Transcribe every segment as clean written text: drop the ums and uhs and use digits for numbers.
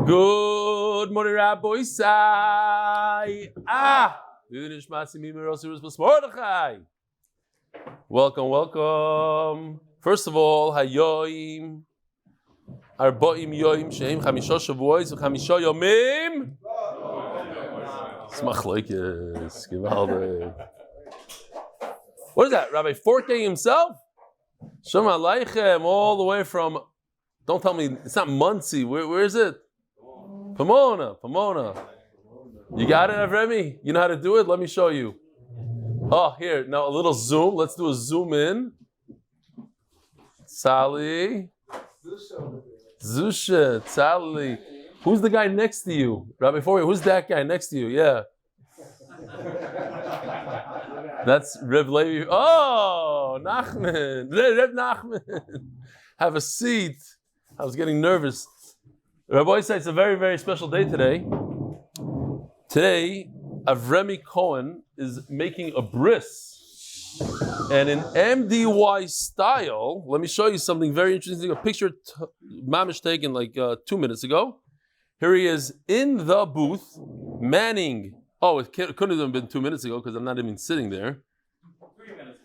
Good morning, Rabbi Sai. Welcome. First of all, Hayoim, Arba'im Yoim, Sheim Chamisha Shavuos, Chamisha Yomim. Smach Leikes, Givalde. What is that, Rabbi Forte himself? Shalom Aleichem, all the way from. Don't tell me it's not Muncie. Where is it? Pomona. You got it, Avremi? You know how to do it? Let me show you. Oh, here. Now a little zoom. Let's do a zoom in. Sally. Zusha. Sally. Who's the guy next to you? Rabbi Fori, who's that guy next to you? Yeah. That's Reb Levi. Oh, Nachman. Reb Nachman. Have a seat. I was getting nervous. Rabbi said it's a very, very special day today. Today, Avremi Cohen is making a bris. And in MDY style, let me show you something very interesting. A picture Mamish taken like 2 minutes ago. Here he is in the booth, manning. Oh, it couldn't have been 2 minutes ago because I'm not even sitting there. 3 minutes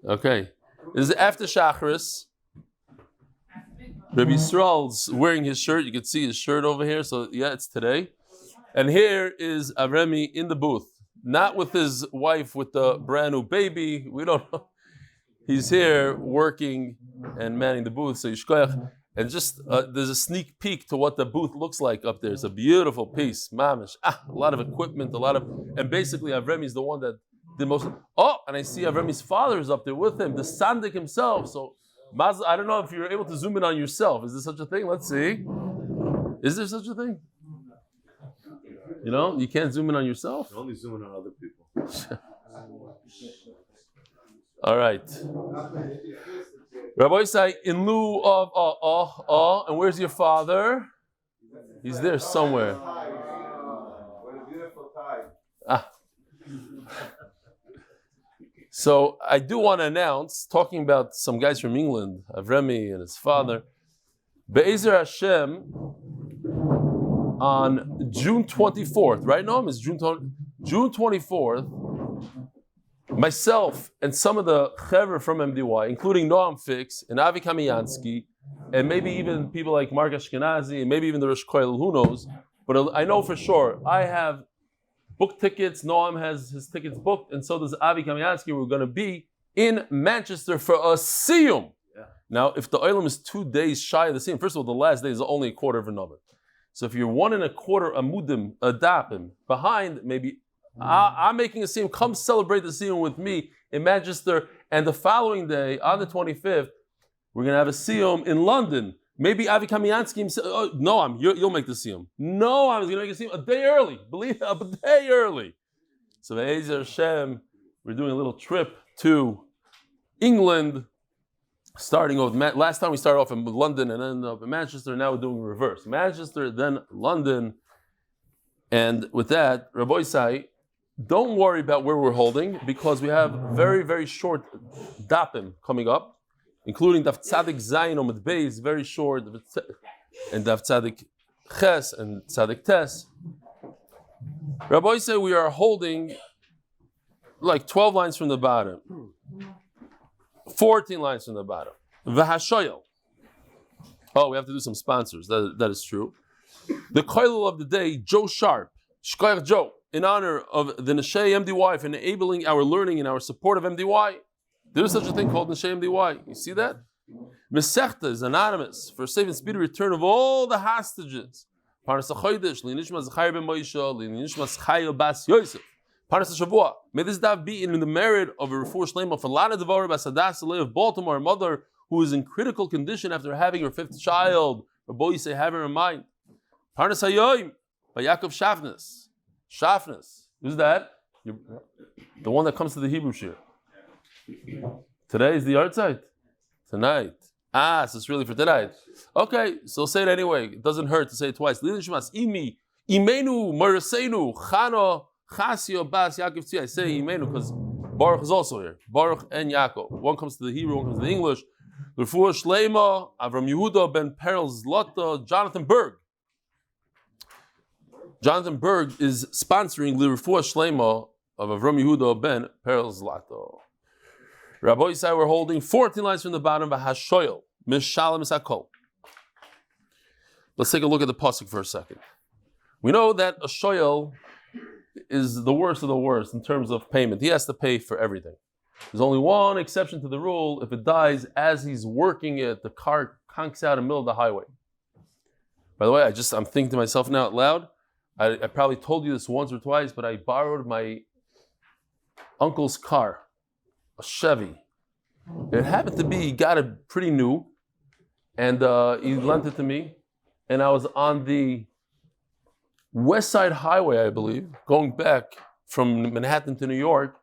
ago. Okay. This is after Shacharis. Rabbi Yisrael's wearing his shirt. You can see his shirt over here. So yeah, it's today. And here is Avremi in the booth. Not with his wife with the brand new baby. We don't know. He's here working and manning the booth. So Yishkoyach. And just there's a sneak peek to what the booth looks like up there. It's a beautiful piece. Mamish. A lot of equipment, and basically Avremi is the one that did most. Oh, and I see Avremi's father is up there with him, the Sandik himself. So I don't know if you're able to zoom in on yourself. Is there such a thing? Let's see. Is there such a thing? You know, you can't zoom in on yourself? You only zoom in on other people. All right. Rabbi say, in lieu of and where's your father? He's there somewhere. What a beautiful tie. So I do want to announce, talking about some guys from England, Avremi and his father, Be'ezer Hashem, on June 24th, right, Noam? It's June 24th, myself and some of the Chaver from MDY, including Noam Fix and Avi Kamiansky, and maybe even people like Mark Ashkenazi, and maybe even the Rosh Koil, who knows, but I know for sure, I have book tickets. Noam has his tickets booked, and so does Avi Kamiansky. We're going to be in Manchester for a siyum. Yeah. Now, if the oilam is 2 days shy of the siyum, first of all, the last day is only a quarter of an hour. So if you're 1 1/4 amudim, adapim, behind, maybe I'm making a siyum. Come celebrate the siyum with me in Manchester. And the following day, on the 25th, we're going to have a siyum in London. Maybe Avi Kamiansky himself. Oh, no, you'll make the siyum. No, I was going to make a siyum a day early. Believe it, a day early. So Be'ezer Hashem, we're doing a little trip to England, starting off. Last time we started off in London and ended up in Manchester. Now we're doing reverse. Manchester, then London. And with that, Rabbi Sai, don't worry about where we're holding because we have very, very short dapim coming up, including Daf Tzadik Zayin Amud Beis, very short, and Daf Tzadik Ches and Tzadik Tes. Rabbi said we are holding like 12 lines from the bottom, 14 lines from the bottom. V'hashoyel. Oh, we have to do some sponsors. That is true. The koilel of the day, Joe Sharp, Shkoyach Joe, in honor of the Neshei MDY for enabling our learning and our support of MDY. There is such a thing called Neshei MDY. You see that? Mesechta is anonymous for safe and speedy return of all the hostages. Parnasah Chodesh, Linishma Zechrya ben Moshe, Linishma Zechrya bas Yosef. Parnasah Shavua. May this daf be in the merit of a Refuah Shelaima for Lana Devorah bas Hadassah Leah of Baltimore, a mother who is in critical condition after having her 5th child. Her boy say, have her in mind. Parnasah Yoim by Ya'akov Sheafnus. Sheafnus. Who's that? The one that comes to the Hebrew shir. Today is the art site. Tonight. So it's really for tonight. Okay, so say it anyway. It doesn't hurt to say it twice. Iimi, Imenu, Marasenu, Chano, Khasio, Bas, Yaakov Tzia. I say Imenu because Baruch is also here. Baruch and Yaakov. One comes to the Hebrew, one comes to the English. Refuah Shelaima, Avraham Yehuda, Ben Perel, Zlata, Jonathan Burg. Jonathan Burg is sponsoring Refuah Shelaima of Avraham Yehuda ben Zlata. Rabbi Yisai, we're holding 14 lines from the bottom of Hashoyel, Mishalem Sakol. Let's take a look at the pasuk for a second. We know that a shoyel is the worst of the worst in terms of payment. He has to pay for everything. There's only one exception to the rule. If it dies as he's working it, the car conks out in the middle of the highway. By the way, I'm thinking to myself now out loud, I probably told you this once or twice, but I borrowed my uncle's car, a Chevy. It happened to be, he got it pretty new, and he lent it to me, and I was on the West Side Highway, I believe, going back from Manhattan to New York,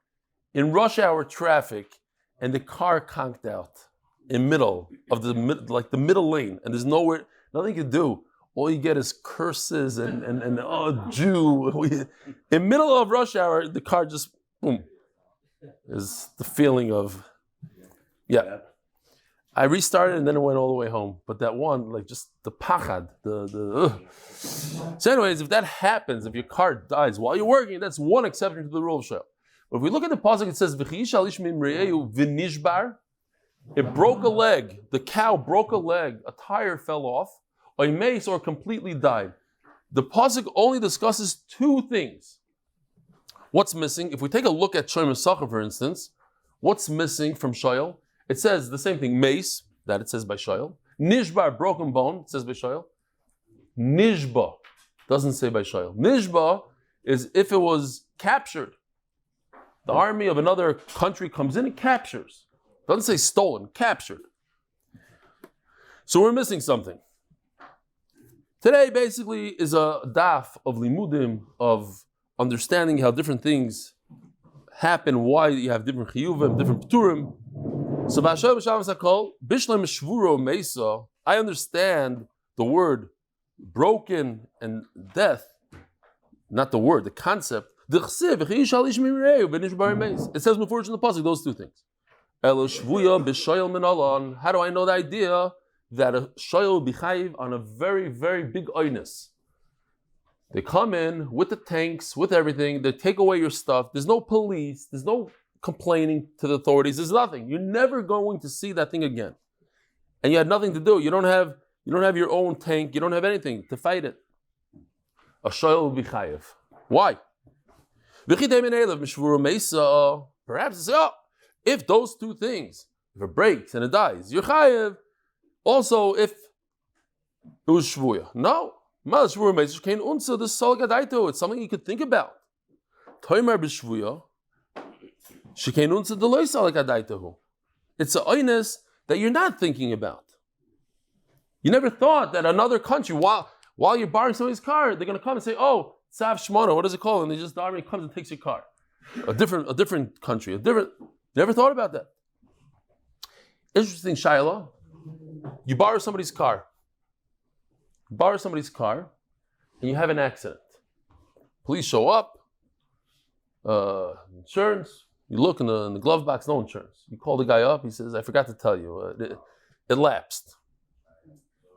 in rush hour traffic, and the car conked out in middle of the middle lane, and there's nowhere, nothing you can do. All you get is curses and oh, Jew. In middle of rush hour, the car just, boom. Is the feeling of, yeah. I restarted and then it went all the way home. But that one, like just the pachad, So anyways, if that happens, if your car dies while you're working, that's one exception to the rule of Shel. But if we look at the pasuk, it says, it broke a leg. The cow broke a leg. A tire fell off. A mace or completely died. The pasuk only discusses two things. What's missing? If we take a look at Shoyim Sacha, for instance, what's missing from Shoyel? It says the same thing, mace, that it says by Shoyel. Nishbar, broken bone, it says by Shoyel. Nishba, doesn't say by Shoyel. Nishba is if it was captured. The army of another country comes in and captures. Doesn't say stolen, captured. So we're missing something. Today basically is a daf of limudim, of understanding how different things happen, why you have different chiyuvim, different pturim. So I understand the word broken and death, not the word, the concept. It says before in the pasuk those two things. How do I know the idea that a shoyel will be chayiv on a very, very big oinus? They come in with the tanks, with everything. They take away your stuff. There's no police. There's no complaining to the authorities. There's nothing. You're never going to see that thing again. And you had nothing to do. You don't have your own tank. You don't have anything to fight it. A shoyel will be chayiv. Why? Perhaps it's, if those two things, if it breaks and it dies, you're chayiv. Also, if it was shvuya. No. It's something you could think about. It's an oinus that you're not thinking about. You never thought that another country, while you're borrowing somebody's car, they're going to come and say, oh, Tzav Shmona, what is it called? And the army comes and takes your car. A different country, never thought about that. Interesting, Shaila. You borrow somebody's car. And you have an accident. Police show up. Insurance. You look in the glove box, no insurance. You call the guy up. He says, I forgot to tell you. It lapsed.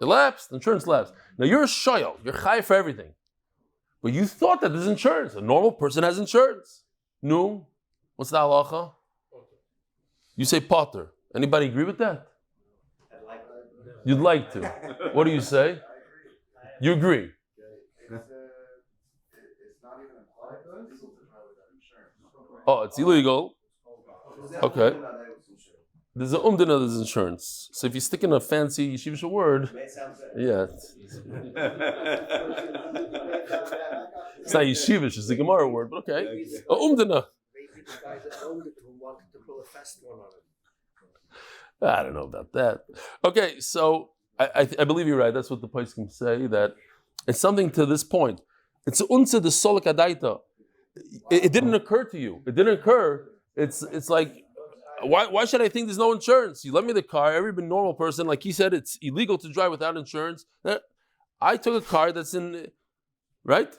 Insurance lapsed. Now you're a shoyel. You're chai for everything. But you thought that there's insurance. A normal person has insurance. No. What's the halacha? You say potter. Anybody agree with that? You'd like to. What do you say? You agree? Oh, it's illegal. Okay. There's an umdina, there's insurance. So if you stick in a fancy yeshivish word, yeah. It's not yeshivish, it's a Gemara word, but okay. Umdina. I don't know about that. Okay, so I believe you're right. That's what the poskim say, that it's something to this point. It's unse the solik adaita. It didn't occur to you. It didn't occur. It's like, why should I think there's no insurance? You lend me the car. Every normal person, like he said, it's illegal to drive without insurance. I took a car that's in, right?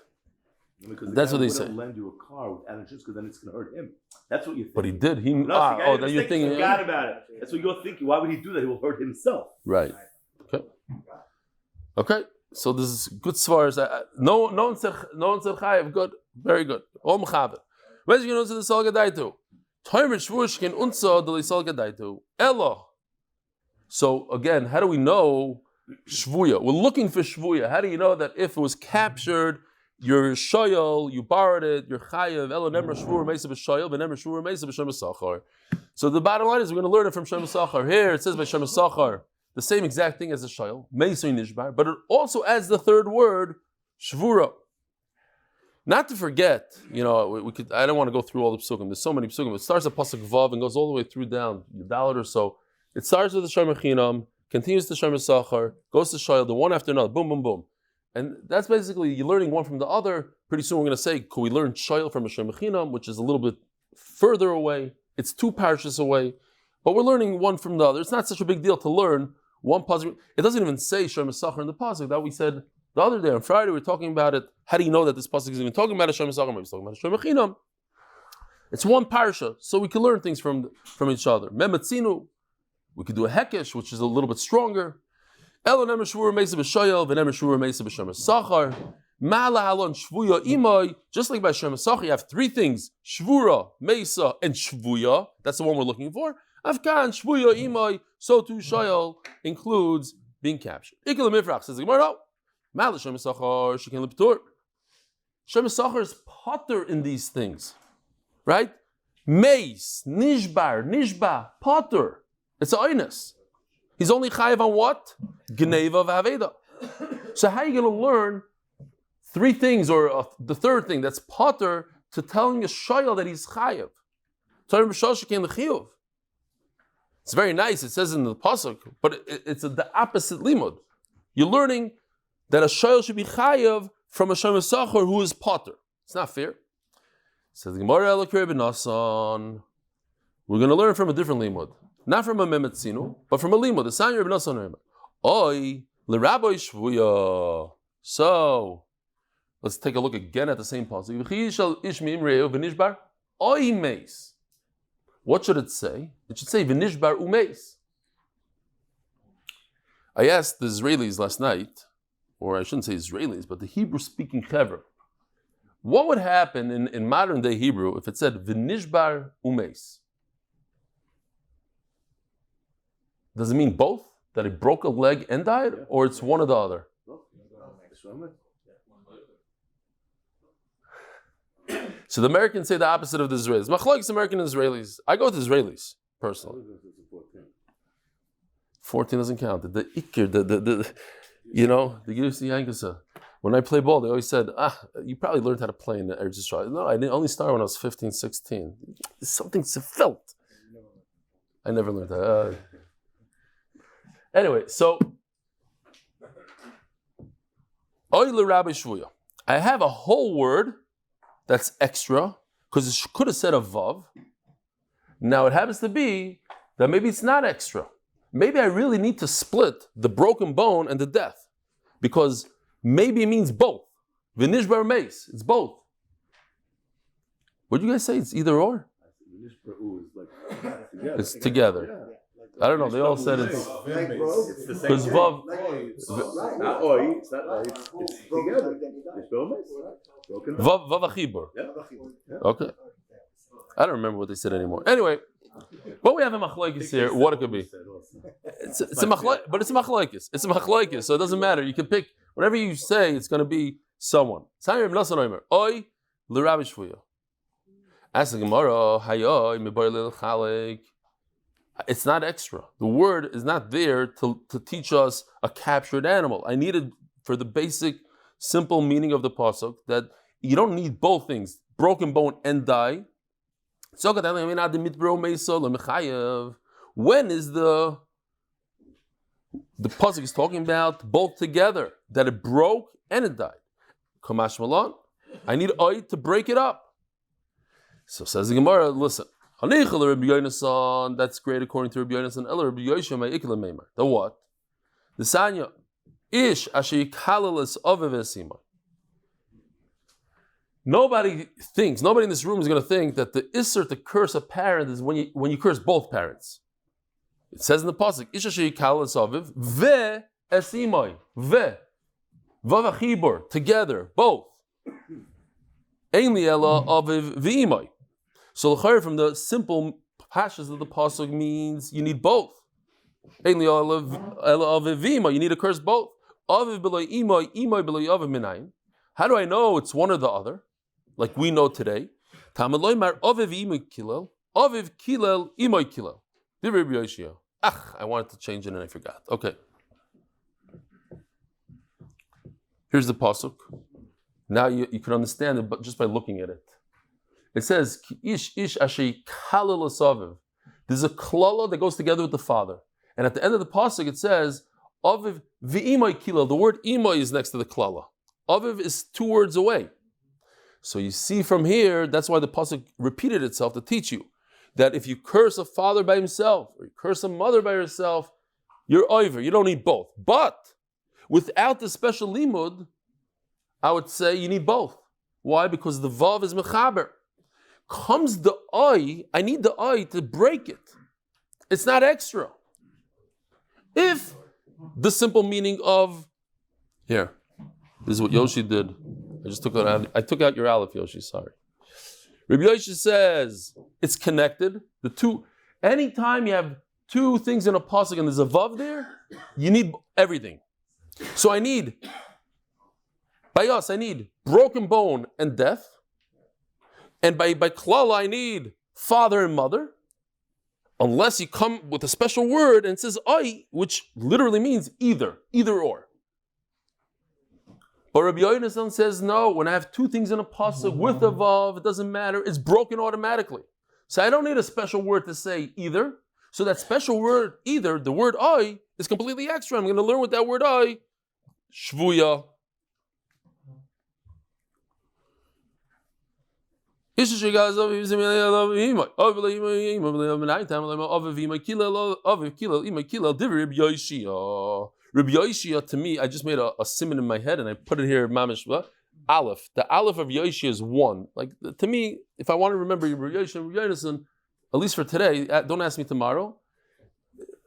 Because that's what they say. Lend you a car without insurance because then it's going to hurt him. That's what you think. But he did. Then you're thinking. Forgot about it. That's what you're thinking. Why would he do that? He will hurt himself. Right. Okay. So this is good svars. No one said chayav. Good, very good. Om chaver. Where's you know the salga daitu? Toimer shvushkin unsa the salga daitu. Ella. So again, how do we know shvuya? We're looking for shvuya. How do you know that if it was captured, you're shoyal, you borrowed it, you're chayav. Ella nemer shvur meisa b'shoyal, v'nemer shvur meisa b'shem sachar. So the bottom line is we're going to learn it from Shem Sachar. Here it says by Shem Sachar, the same exact thing as the Shayel, Meisui Nishbar, but it also adds the third word, Shvura. Not to forget, we could. I don't want to go through all the psukim. There's so many psukim. It starts at Pasuk Vav and goes all the way through down, the Dalet or so. It starts with the Shem Chinam, continues to Shem Sachar, goes to Shayel, the one after another, boom, boom, boom. And that's basically, you're learning one from the other. Pretty soon we're going to say, could we learn Shayel from a Shem Chinam, which is a little bit further away. It's 2 parashas away, but we're learning one from the other. It's not such a big deal to learn one pasuk. It doesn't even say Shem Sachar in the pasuk that we said the other day on Friday. We were talking about it. How do you know that this pasuk is even talking about a Shem Sachar? Maybe it's talking about a Shem Chinam. It's one parasha, so we can learn things from each other. Mematzinu, we could do a hekesh, which is a little bit stronger. Elo nemer shvur meisa b'shoyel, v'nemer shvur meisa b'shem Sachar. Mala halon shvuya imay, just like by Shem Sachar, you have 3 things: shvura, mesa, and shvuya. That's the one we're looking for. Afkan shvuya imay. So too shayel includes being captured. Ikal mifrach says the Gemara. No, Mala Shem Sachar shekin leptur. Shem Sachar is potter in these things, right? Meis, nishba, potter. It's a oinus. He's only chayiv on what? Gneva v'aveda. So how are you going to learn 3 things, or the third thing that's potter, to telling a shayel that he's chayiv? It's very nice. It says in the pasuk, but it's the opposite limud. You're learning that a shayel should be chayiv from a Shem Sachar who is potter. It's not fair. It says the Gemara Elokir ben Nasan. We're going to learn from a different limud, not from a memetzinu, but from a limud. The Sanya ben Nasan. Oy l'rabbi shvuya. So let's take a look again at the same pasuk. What should it say? It should say v'nishbar umeis. I asked the Israelis last night, or I shouldn't say Israelis, but the Hebrew-speaking Chevra, what would happen in modern day Hebrew if it said v'nishbar umeis? Does it mean both? That it broke a leg and died, or it's one or the other? So the Americans say the opposite of the Israelis. Machlokes American and Israelis. I go with Israelis personally. 14 doesn't count. The ikir, the Yussi Yankasa. When I play ball, they always said, you probably learned how to play in the Eretz Yisrael. No, I didn't only start when I was 15, 16. There's something felt. I never learned that. Anyway, so I have a whole word that's extra, because it could have said a vav. Now it happens to be that maybe it's not extra. Maybe I really need to split the broken bone and the death, because maybe it means both. V'nishbar meis, it's both. What do you guys say? It's either or? It's together. I don't know. They all said it's the same. Because vav, not oi, it's not oi. It's together. vav achibur. Okay. I don't remember what they said anymore. Anyway, but we have a machlokes here. What it could be? It's a machlokes, but it's a machlokes. It's a machlokes, so it doesn't matter. You can pick whatever you say. It's going to be someone. Oi l'Rabbi Shvuya. Ask the Gemara. Hayoy mibar lil chalik. It's not extra. The word is not there to teach us a captured animal. I needed for the basic, simple meaning of the pasuk that you don't need both things, broken bone and die. When is the pasuk is talking about both together, that it broke and it died? Kamash Malon, I need oil to break it up. So says the Gemara, listen. That's great according to Rabbi Yonasan. The what? The Sanya. Ish asher kalalas avevesima. Nobody in this room is going to think that the isser to curse a parent is when you curse both parents. It says in the pasuk, Ish asher kalalas aviv ve esimai ve. Vav achibur, together, both. Einli ela aviv v'imay. So l'chayr from the simple pashas of the pasuk means you need both. Einli ela aviv v'imay, you need to curse both. Aviv b'loy imay, imay b'loy aviv minayin. How do I know it's one or the other? Like we know today. Tamad loymar aviv imay kilel, aviv kilel imay kilel. Divrei Yoshia. I wanted to change it and I forgot. Okay. Here's the pasuk. Now you can understand it, but just by looking at it. It says, Ish asher kalel asaviv. There's a klala that goes together with the father. And at the end of the pasuk it says, Aviv v'imay kilel. The word imay is next to the klala. Aviv is 2 words away. So you see from here, that's why the pasuk repeated itself to teach you that if you curse a father by himself, or you curse a mother by herself, you're over. You don't need both. But without the special limud, I would say you need both. Why? Because the vav is mechaber. Comes the I need the to break it. It's not extra. If the simple meaning of, here, this is what Yoshi did. I took out your Aleph, Yoshi, sorry. Rabbi Yoshi says it's connected. The two, anytime you have 2 things in a pasuk and there's a vav there, you need everything. So I need, by us, I need broken bone and death. And by klala, I need father and mother. Unless you come with a special word and it says I, which literally means either or. But Rabbi Yonasan says, no, when I have 2 things in a pasuk with a vav, it doesn't matter, it's broken automatically. So I don't need a special word to say either. So that special word, either, the word I, is completely extra. I'm going to learn with that word I, shvuya. Rabbi Yoshia, to me, I just made a simon in my head and I put it here, mamish, Aleph. The Aleph of Yoshia is 1. Like, to me, if I want to remember Rabbi Yoshia and Rabbi Yonasan, at least for today, don't ask me tomorrow,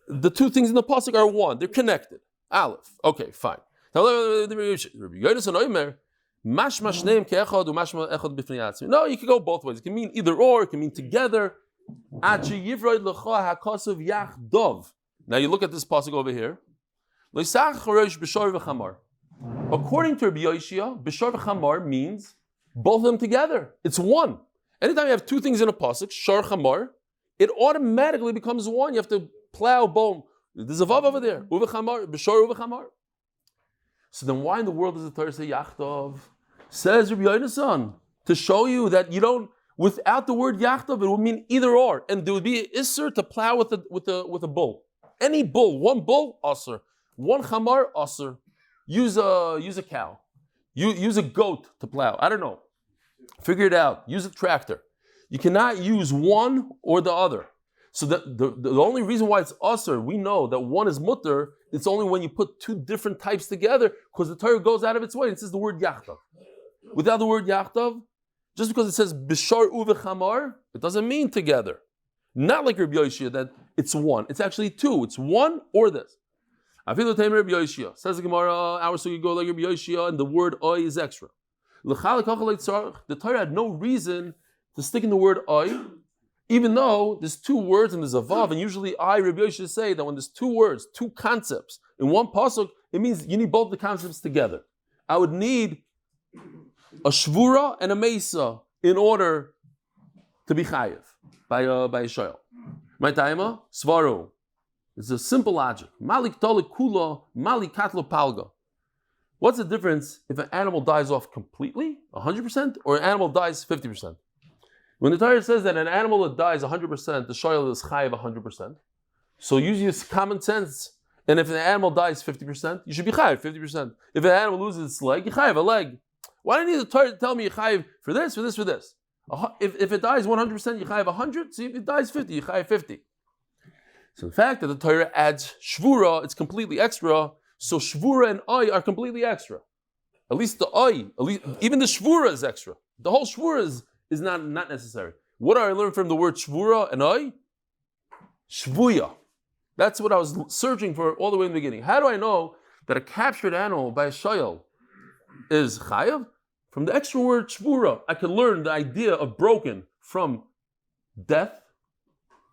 the 2 things in the pasuk are 1. They're connected. Aleph. Okay, fine. Now, Rabbi Yonasan Omer, mashmash name ke'echad u'mashma echad b'fnei atzmi. No, you can go both ways. It can mean either or, it can mean together. Now you look at this pasuk over here. According to Rabbi Yoshia, b'shor v'chamar means both of them together. It's 1. Anytime you have 2 things in a pasuk, shor chamar, it automatically becomes 1. You have to plow bone. There's a vav over there. Uv'chamar, b'shor uv'chamar. So then why in the world does the Torah say yachtov? Says Rabbi Yonasan, to show you that you don't, without the word yachtov, it would mean either or. And there would be an isser to plow with a bull. Any bull, 1 bull, asr. 1 chamar, asr. Use a cow. Use a goat to plow. I don't know. Figure it out. Use a tractor. You cannot use one or the other. So the only reason why it's asr, we know that one is mutter, it's only when you put 2 different types together, because the Torah goes out of its way and it says the word yachtav. Without the word yachtav, just because it says bishar uvechamar, it doesn't mean together. Not like Rabbi Yoshia that it's 1. It's actually 2. It's 1 or this. Afilu Tamer Rabbi Yoshia. Says the Gemara, hours so you go like Rabbi Yoshia, and the word oi is extra. The Torah had no reason to stick in the word oi, even though there's 2 words and there's a vav, and usually Rabbi Yoshia say that when there's 2 words, 2 concepts in one pasuk, it means you need both the concepts together. I would need a shvura and a mesa in order to be chayiv by a shoyl. My taima svaru. It's a simple logic. Malik tolik kula, malik katlo palga. What's the difference if an animal dies off completely, 100%, or an animal dies 50%? When the Torah says that an animal that dies 100%, the shoyl is chayiv 100%. So use common sense. And if an animal dies 50%, you should be chayiv 50%. If an animal loses its leg, you chayiv a leg. Why do you need the Torah to tell me you chayiv for this, for this, for this? If it dies 100%, you chayiv 100. So if it dies 50, you chayiv 50. So the fact that the Torah adds shvura, it's completely extra. So shvura and I are completely extra. At least the I, even the shvura is extra. The whole shvura is not necessary. What do I learn from the word shvura and I? Shvuya. That's what I was searching for all the way in the beginning. How do I know that a captured animal by a shoyl is chayav? From the extra word shvura, I can learn the idea of broken from death.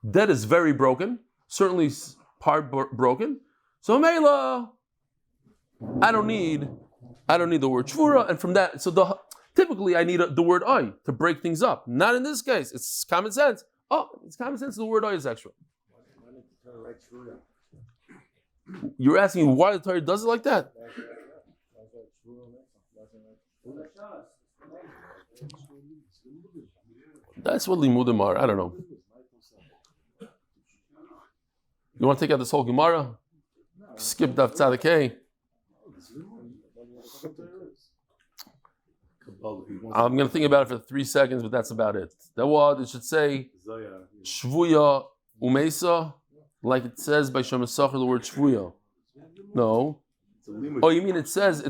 Death is very broken, certainly part broken. So Mela, I don't need the word shvura, and from that, so typically I need the word oy to break things up. Not in this case. It's common sense. Oh, it's common sense. The word oy is extra. You're asking why the Torah does it like that? That's what limudim are. I don't know. You want to take out this whole Gemara? Skip Daf Tzaddik. I'm going to think about it for 3 seconds, but that's about it. That what it should say Shvuya Umesa, like it says by Shem Esachar, the word Shvuya. No. Oh, you mean it says,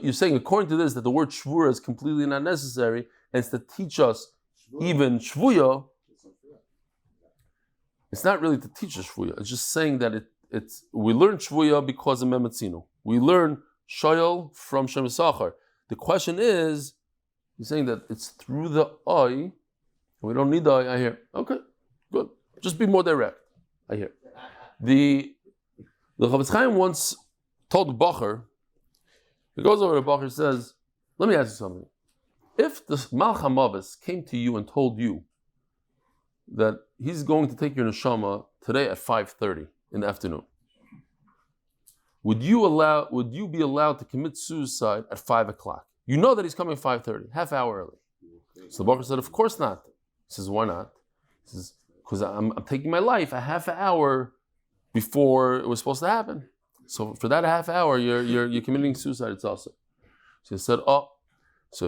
you're saying according to this that the word Shvura is completely not necessary, and it's to teach us even Shvuya. It's not really to teach us Shvuya. It's just saying that we learn Shvuya because of Memetzino. We learn Shoyal from Shem Esachar. The question is, you're saying that it's through the eye. We don't need the eye. I hear. Okay, good. Just be more direct. I hear. The Chavetz Chaim once told Bacher, he goes over to Bacher and says, let me ask you something. If the Malch HaMavis came to you and told you that he's going to take your neshama today at 5:30 in the afternoon, would you be allowed to commit suicide at 5 o'clock? You know that he's coming at 5:30, half hour early. So the Bacher said, of course not. He says, why not? He says, because I'm taking my life a half an hour before it was supposed to happen. So for that half hour, you're committing suicide. It's also. So he said,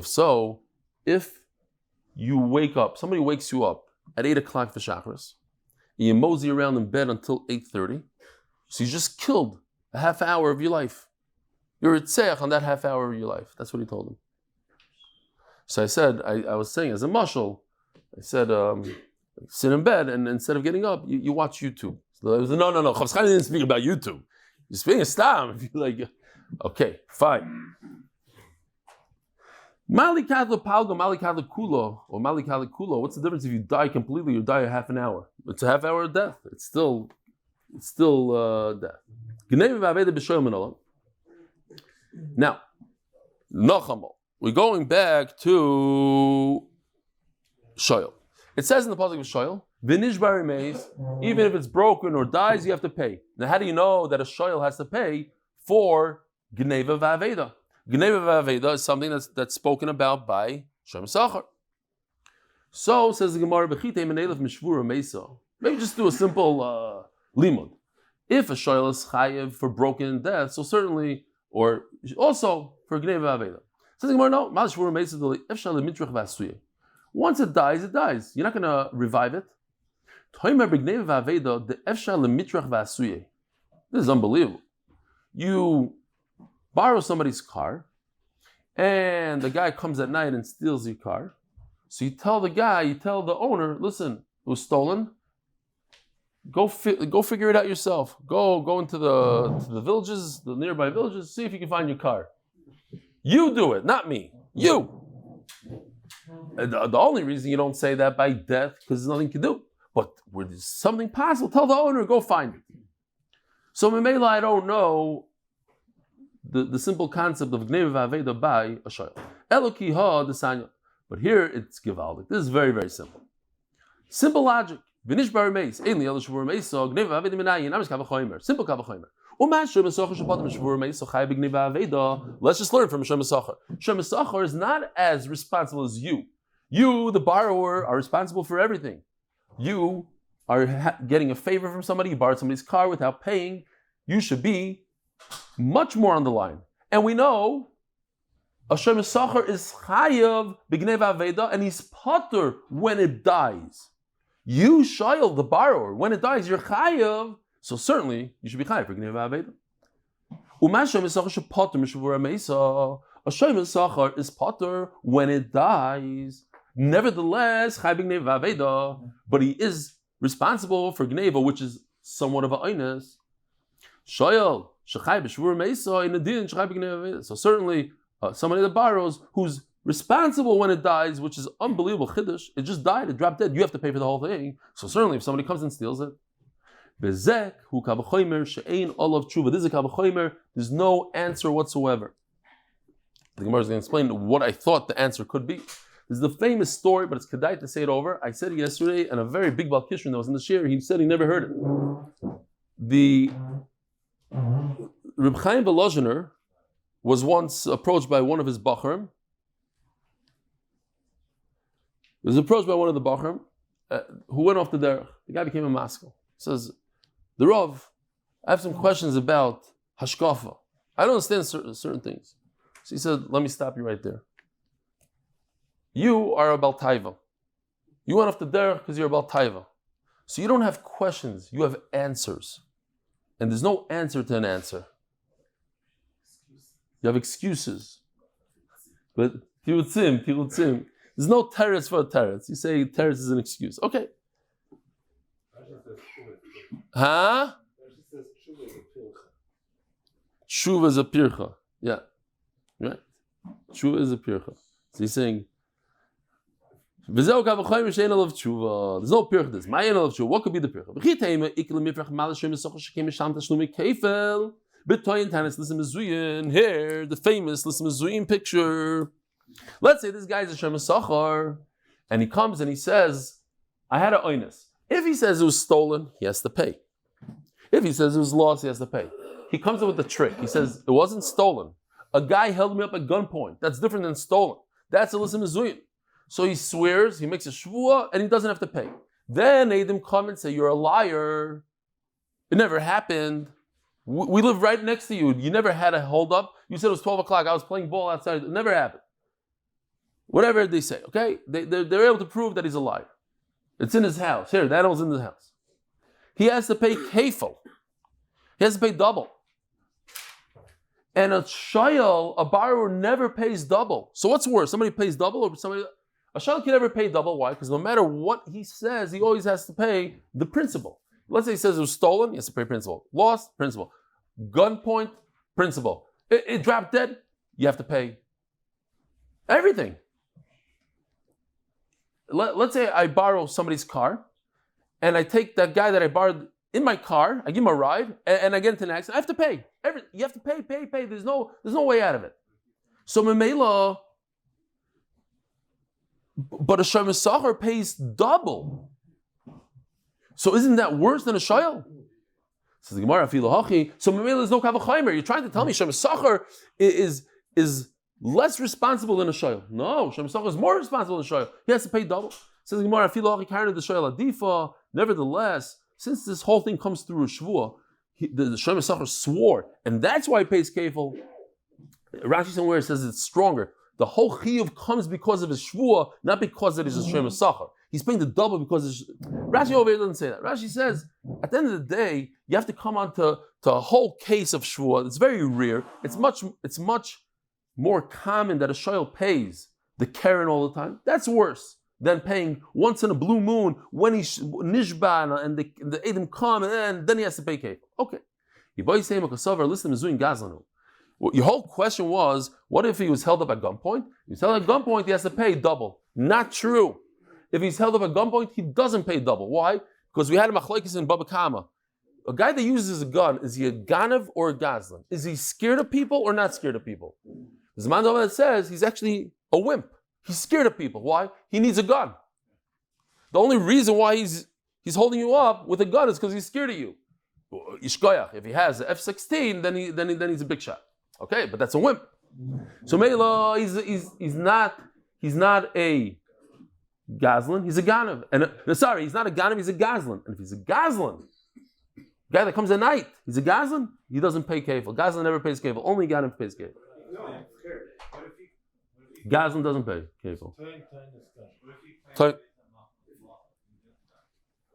so if you wake up, somebody wakes you up at 8 o'clock for Shachris, and you mosey around in bed until 8:30, so you just killed a half hour of your life. You're a tzeach on that half hour of your life. That's what he told him. So I said, I was saying as a mashal, I said, sit in bed and instead of getting up, you watch YouTube. So I was, no. Chavetz Chaim didn't speak about YouTube. You're speaking a stam. If you're like, okay, fine. Malikadla palga, malikadla kulo, or malikadla kulo. What's the difference if you die completely or die a half an hour? It's a half hour of death. It's still death. Now, Nachamo. We're going back to Shoyal. It says in the pasuk of Shoyal, V'nish barimeis, even if it's broken or dies, you have to pay. Now, how do you know that a Shoyal has to pay for Gneva V'Aveda? Gneva V'Aveda is something that's spoken about by Shem Esachar. So, says the Gemara, B'chitei menelef mishvura meisa. Maybe just do a simple limud. If a Shoyal is chayev for broken death, so certainly, or also for Gneva V'Aveda. Says the Gemara, no, mal shvura meisa deli efshal lemitrach v'asuyeh. Once it dies, it dies. You're not going to revive it. This is unbelievable. You borrow somebody's car, and the guy comes at night and steals your car. So you tell the owner, listen, it was stolen. Go figure it out yourself. Go into the villages, the nearby villages, see if you can find your car. You do it, not me. You. The only reason you don't say that by death, because there's nothing to do. But where there's something possible, tell the owner, go find it. So Memela, I don't know the simple concept of Gneva V'Aveda by a Shoyal. Eloki ha desanya. But here it's Givaldik. This is very, very simple. Simple logic. V'nish barimeis. Ein li elash v'urmeis so Gneva V'Aveda minayin. Amish kavachoymer. Simple kavachoymer. Let's just learn from Shem Esachar. Shem Esachar is not as responsible as you. You, the borrower, are responsible for everything. You are getting a favor from somebody. You borrowed somebody's car without paying. You should be much more on the line. And we know a Shem Esachar is chayav b'gneva aveda, and he's potter when it dies. You, Shoyal, the borrower, when it dies, you're chayav. So certainly, you should be chayav for Gneva Aveda. A Shem Esachar is potter when it dies. Nevertheless, chayav Gneva Aveda, but he is responsible for Gneva, which is somewhat of a oinus. Shoyal, shechayav b'shvur meisa in adin shechayav b'gneva Aveda. So certainly, somebody that borrows who's responsible when it dies, which is unbelievable chiddush. It just died, it dropped dead. You have to pay for the whole thing. So certainly, if somebody comes and steals it, bezek hu kavachomer she'ein olav tshuva. This is a kavachomer. There's no answer whatsoever. The Gemara is going to explain what I thought the answer could be. This is the famous story, but it's kedai to say it over. I said it yesterday, and a very big Baal Kishrin that was in the shir, he said he never heard it. The Reb Chaim Volozhiner was once approached by one of his Bachrim. He was approached by one of the Bachrim who went off the derech. The guy became a maskell. He says, the Rav, I have some questions about hashkafa. I don't understand certain things. So he said, let me stop you right there. You are a Baal Taiva. You went off the derech because you're a Baal Taiva. So you don't have questions, you have answers. And there's no answer to an answer. You have excuses. But tirutzim. There's no teretz for a teretz. You say teretz is an excuse. Okay. Huh? Tshuva is a pircha. Yeah. Right. Tshuva is a pircha. So he's saying, there's no pircha this. My end of tshuva. What could be the pircha? Here, the famous Lissim Mezuyin picture. Let's say this guy is a Shem Sachar, and he comes and he says, I had an oinus. If he says it was stolen, he has to pay. If he says it was lost, he has to pay. He comes up with a trick. He says, it wasn't stolen. A guy held me up at gunpoint. That's different than stolen. That's a Lissim Mezuyin. So he swears, he makes a shvuah, and he doesn't have to pay. Then Adam come and say, you're a liar. It never happened. We live right next to you. You never had a hold up. You said it was 12 o'clock. I was playing ball outside. It never happened. Whatever they say, okay? They're able to prove that he's a liar. It's in his house. Here, the animal's in the house. He has to pay kefil. He has to pay double. And a shayal, a borrower, never pays double. So what's worse? Somebody pays double or somebody... A shayal can never pay double. Why? Because no matter what he says, he always has to pay the principal. Let's say he says it was stolen, he has to pay principal. Lost, principal. Gunpoint, principal. It dropped dead, you have to pay everything. Let's say I borrow somebody's car, and I take that guy that I borrowed in my car, I give him a ride, and I get into an accident. I have to pay. You have to pay. There's no way out of it. So Memela, but a Shem Sachar pays double. So isn't that worse than a shayal? Says the Gemara, so Memela is no kavachaymer. You're trying to tell me Shem Sachar is less responsible than a shayal. No, Shem Sachar is more responsible than a shayal. He has to pay double. Says the Gemara, the shayal adifa. Nevertheless, since this whole thing comes through a shvuah, the Shem Sachar swore, and that's why he pays kefil. Rashi somewhere says it's stronger. The whole chiyuv comes because of his shvuah, not because it is a Shem Sachar. He's paying the double because Rashi over here doesn't say that. Rashi says, at the end of the day, you have to come on to a whole case of shvuah. It's very rare. It's much more common that a shayal pays the keren all the time. That's worse than paying once in a blue moon when he's nishban and the Adam come and then he has to pay kefil. Okay. Your whole question was, what if he was held up at gunpoint? If he's held at gunpoint, he has to pay double. Not true. If he's held up at gunpoint, he doesn't pay double. Why? Because we had a machlokes in Baba Kama. A guy that uses a gun, is he a ganav or a gazlan? Is he scared of people or not scared of people? The Zman Dava says he's actually a wimp. He's scared of people. Why? He needs a gun. The only reason why he's holding you up with a gun is because he's scared of you. Ishkoyach, if he has an F-16, then he's a big shot. Okay, but that's a wimp. So Meila, he's not a Gazlan, he's a Ganav. He's not a Ganav, he's a Gazlan. And if he's a Gazlan, guy that comes at night, he's a Gazlan, he doesn't pay kefil. Gazlan never pays kefil, only Ganav pays kefil. Gazlan doesn't pay kefil.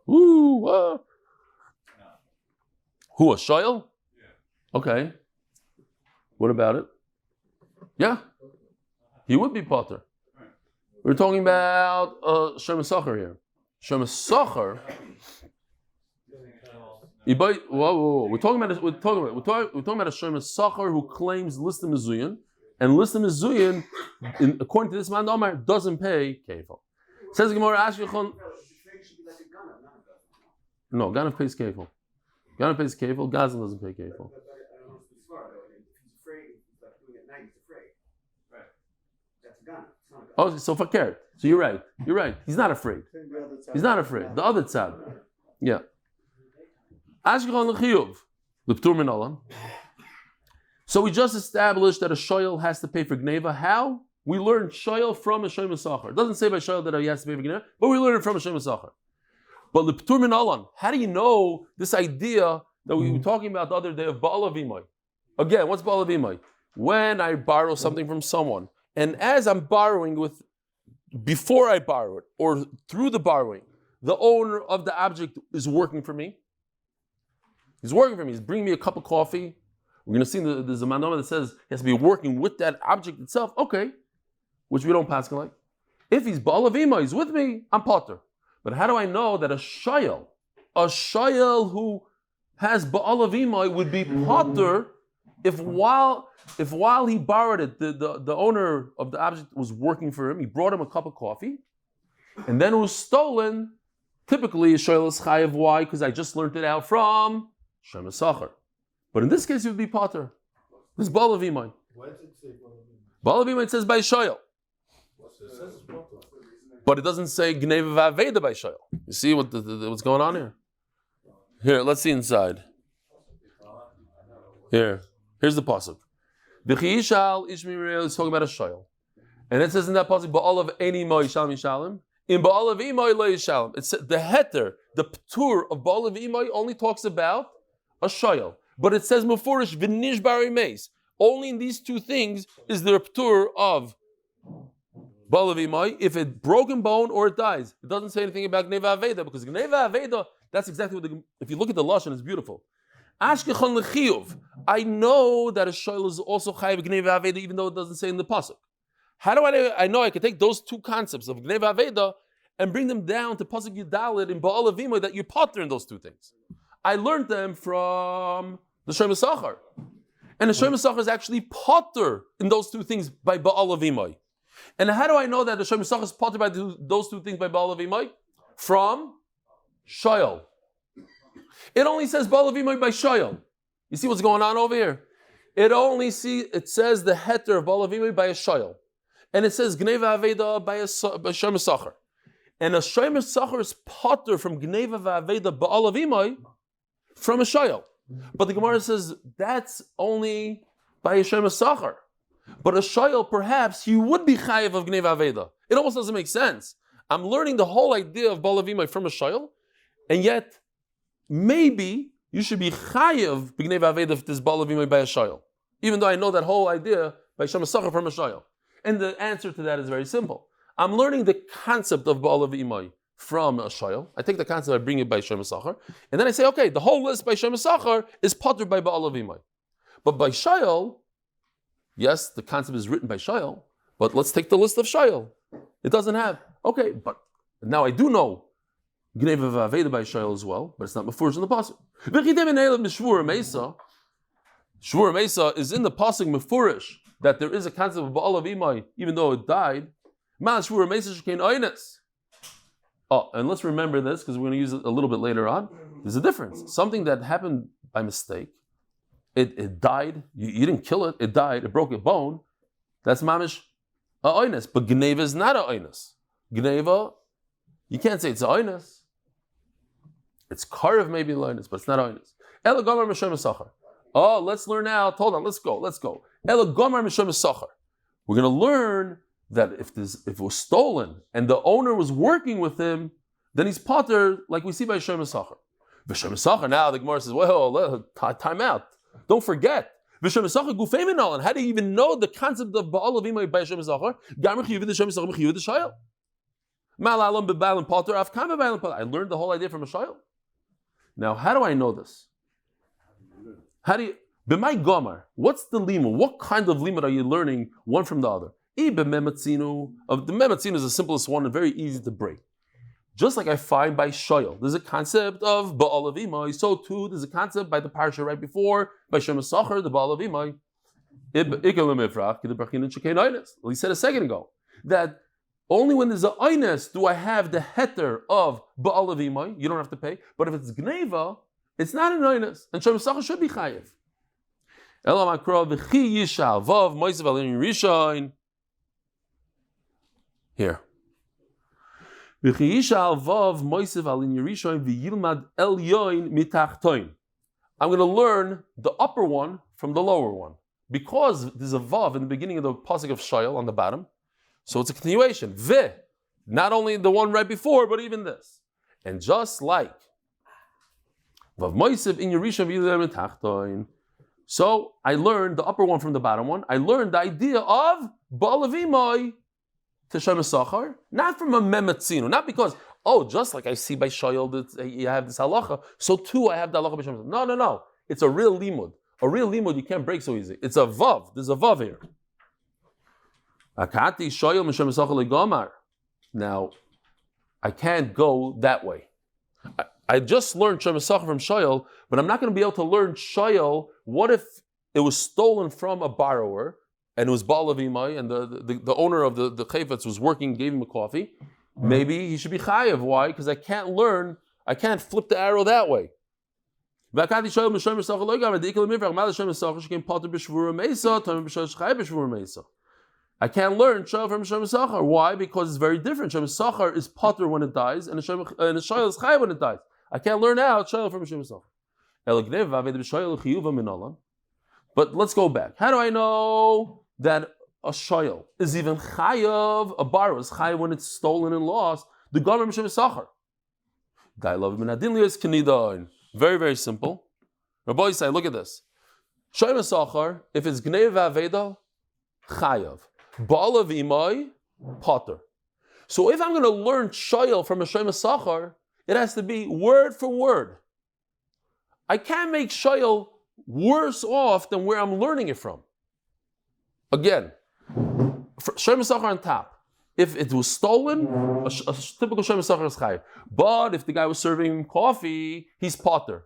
Who, a shayal? Okay. What about it? Yeah. He would be potter. We're talking about Shem Sachar here. Shem Sachar. We're talking about a Shem Sachar who claims Listim Mezuyin, and listen to Zuyin, according to this man, Omar doesn't pay kefil. Says the Gemara, Ashkechon. No, Ganav pays kefil. Ganav pays kefil. Gazan doesn't pay kefil. Oh, so fakir. So you're right. You're right. He's not afraid. He's not afraid. The other tzad. Yeah. Ashkechon l'chiyuv. L'ptur min olam. So we just established that a shoyel has to pay for gneva. How? We learned shoyel from a shoyel mesachar. It doesn't say by shoyel that he has to pay for gneva, but we learned it from a shoyel mesachar. But l'ptur min olam. How do you know this idea that we were talking about the other day of ba'al avimai? Again, what's ba'al avimai? When I borrow something from someone, and as I'm borrowing before I borrow it, or through the borrowing, the owner of the object is working for me. He's working for me. He's bringing me a cup of coffee. We're going to see there's a mandama that says he has to be working with that object itself. Okay, which we don't pass like. If he's ba'al avimai, he's with me, I'm potter. But how do I know that a shayel who has ba'al avimai would be potter if while he borrowed it, the owner of the object was working for him, he brought him a cup of coffee, and then it was stolen. Typically, a shayel is chayav. Why? Because I just learned it out from Shem Esachar. But in this case, it would be potter. This is ba'al avimai. Why does it say Ba'al avimai, it says by shayel. But it doesn't say gneva v'aveda by shayel. You see what's going on here? Here, let's see inside. Here's the pasuk. V'chiyishal ishmirel is talking about a shayel, and it says in that pasuk ba'al of any mo yishalem yishalem. In ba'al of imoy lo yishalem. It's the heter, the ptur of ba'al of imoy only talks about a shayel, but it says mufurish v'nish bari meis. Only in these two things is there a ptur of ba'al of imoy if it's broken bone or it dies. It doesn't say anything about gneva aveda, because gneva aveda, that's exactly what if you look at the lashon, it's beautiful. Ashkechon l'chiyuv. I know that a shayel is also chayiv gneva aveda, even though it doesn't say in the pasuk. How do I know I can take those two concepts of gneva aveda and bring them down to pasuk Yudalit in ba'al avimai that you potter in those two things? I learned them from the Shem Esachar, and the Shem Esachar is actually potter in those two things by ba'al avimai. And how do I know that the Shem Esachar is potter by those two things by ba'al avimai? From shayel. It only says ba'al avimai by shayel. You see what's going on over here? It says the heter of ba'al avimai by a shayel. And it says gneva aveda by a shem esachar. And a shem esachar is potter from gneva aveda ba'al avimai from a shayel. But the Gemara says that's only by a shem esachar. But a shayel, perhaps he would be chayiv of gneva aveda. It almost doesn't make sense. I'm learning the whole idea of ba'al avimai from a shayel, and yet maybe you should be chayiv b'gneva aveda if this ba'al avimai by a shayel, even though I know that whole idea by shem esachar from a shayel. And the answer to that is very simple. I'm learning the concept of ba'al avimai from a shayel. I take the concept, I bring it by Shem Esachar, and then I say, okay, the whole list by Shem Esachar is potter by ba'al avimai. But by shayel, yes, the concept is written by shayel, but let's take the list of shayel. It doesn't have. Okay, but now I do know gneva v'aveda by shayel as well, but it's not mefurish in the pasuk. Shvur Mesa is in the pasuk mefurish that there is a concept of ba'al avimai, even though it died. Oh, and let's remember this because we're going to use it a little bit later on. There's a difference. Something that happened by mistake, it died. You didn't kill it. It died. It broke a bone. That's mamish a oines. But gneva is not a oines. Gneva, you can't say it's a oines. It's karev maybe oines, but it's not oines. Ela gomer m'shem esachar. Oh, let's learn now. Hold on. Let's go. Ela gomer m'shem esachar. We're going to learn that if it was stolen and the owner was working with him, then he's potter, like we see by Shem Esachar. V'Shem Esachar, now the Gemara says, well, time out. Don't forget. V'Shem Esachar gufei minol. How do you even know the concept of Ba'al Avimai by Shem Esachar? Gamar chiyuv the Shem Esachar chiyuv the shayel. Malalam bebalim potter afkam bebalim potter. I learned the whole idea from a shayel. Now, how do I know this? B'may gomar. What's the limud? What kind of limud are you learning one from the other? The mematzinu is the simplest one and very easy to break. Just like I find by shayel, there's a concept of ba'al avimai. So too, there's a concept by the parsha right before by Shem Esachar, the ba'al avimai. He said a second ago that only when there's an oynes do I have the heter of ba'al of imay. You don't have to pay. But if it's gneva, it's not an oynes, and Shem Sacha should be chayiv. Here. I'm going to learn the upper one from the lower one. Because there's a vav in the beginning of the pasuk of Shayel on the bottom, so it's a continuation. Ve, not only the one right before, but even this. And just like vav moisev in Yerusha v'yilem mitachtoin, so I learned the upper one from the bottom one. I learned the idea of ba'alavimai to Shem Sachar, not from a mematzino, not because, just like I see by Shayel that you have this halacha, so too I have the halacha by Shem. No. It's a real limud. A real limud you can't break so easy. It's a vav. There's a vav here. Now, I can't go that way. I just learned Shem Sachar from Shayel, but I'm not going to be able to learn Shayel. What if it was stolen from a borrower and it was Baal of Imai and the owner of the chayvetz was working, gave him a coffee? Maybe he should be chayav. Why? Because I can't flip the arrow that way. I can't learn Shayel from Shem Sachar. Why? Because it's very different. Shem Sachar is potter when it dies, and a Shayel is chayav when it dies. I can't learn out Shayel from Shem Sachar. But let's go back. How do I know that a Shayel is even chayav? A bar is chayav when it's stolen and lost. The government Shem Sachar. Very, very simple. Rabbi say, look at this. Shem Sachar, if it's gnei v'aveda, chayav. Baal of imay, potter. So if I'm going to learn Shayel from a Shem Sachar, it has to be word for word. I can't make Shayel worse off than where I'm learning it from. Again, Shem Sachar on top. If it was stolen, a typical Shem Sachar is chayav. But if the guy was serving him coffee, he's potter.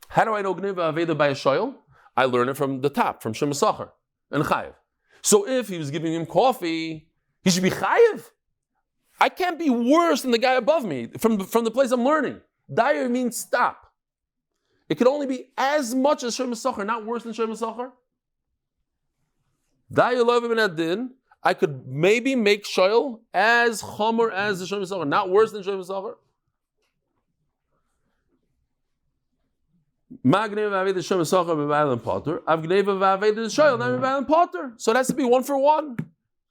How do I know Gneva Aveda by a Shayel? I learn it from the top, from Shem Sachar and chayav. So if he was giving him coffee, he should be chayav. I can't be worse than the guy above me from the place I'm learning. Dayer means stop. It could only be as much as Shem Sachar, not worse than Shem Sachar. Dayer love him in adin. I could maybe make Shayel as chomer as the Shem Sachar, not worse than Shem Sachar. Magneva v'aved Shem Sachar b'vaylan potter. Avgneva v'aved Shayel not b'vaylan potter. So it has to be one for one.